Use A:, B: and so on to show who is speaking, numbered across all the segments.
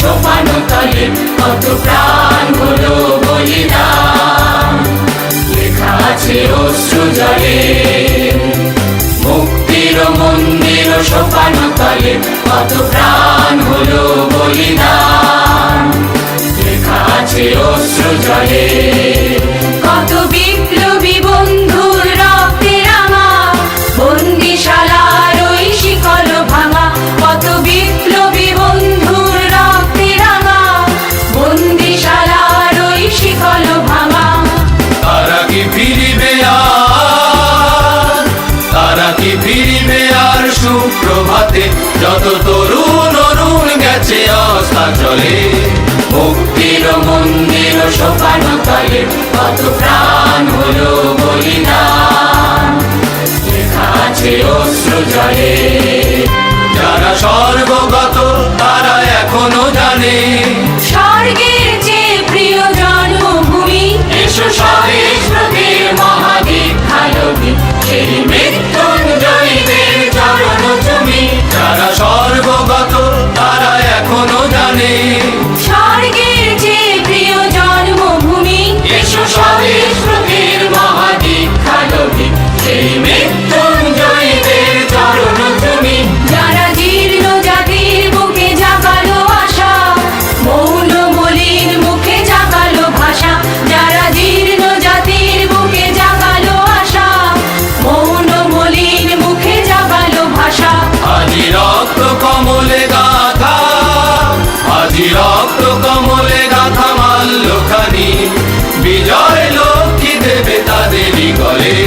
A: সোপানো তলে কত প্রাণ হলো বলিদান। লেখা আছে অশ্রু জলে মুক্তির মন্দির সোপানো তলে কত প্রাণ হলো বলিদান। লেখা আছে অশ্রু জলে কত বিপ্লবী বন্ধুর রক্তে রাঙা বন্দিশালার ওই শিকল ভাঙা। কত বিপ্লবী বন্ধুর রক্তে রাঙা বন্দিশালার ওই শিকল ভাঙা।
B: তারা কি ফিরিবে আর, তারা কি ফিরিবে আর সুপ্রভাতে, যত তরুণ অরুণ গেছে অস্তাচলে।
A: মুক্তির মন্দির সোপানো তলে কত প্রাণ হলো বলিদান। লেখা আছে অশ্রু জলে
B: যারা স্বর্গগত তারা এখনো জানে
A: স্বর্গের যে প্রিয় জন্মভূমি। এসো স্বদেশ ব্রতের মহাদীক্ষালোকে সেই মৃত্যুঞ্জয়ীদের চরণ তুমি।
B: যারা স্বর্গগত তারা এখনো জানে
A: স্বর্গের যে প্রিয় জন্মভূমি। এসো স্বদেশ ব্রতের মহাদীক্ষালোকে সেই মৃত্যুঞ্জয়ীদের চরণ তুমি। যারা জীর্ণ জাতির বুকে জাগালো আশা মৌন মলিন মুখে জাগালো ভাষা। যারা জীর্ণ জাতির বুকে জাগালো আশা মৌন মলিন মুখে জাগালো ভাষা।
B: আজি রক্ত কমলে গাথা, আজি রক্ত কমলে গাথা মাল্যখানি, বিজয় লক্ষ্মী দেবে তাদেরই গলে।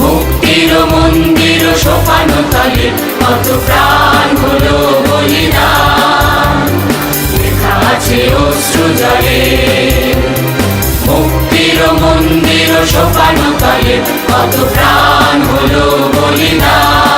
A: মুক্তির মন্দির সোপানো তলে কত প্রাণ হলো বলিদান। লেখা আছে অশ্রু জলে মুক্তির মন্দির সোপানো তলে কত প্রাণ হলো বলিদান।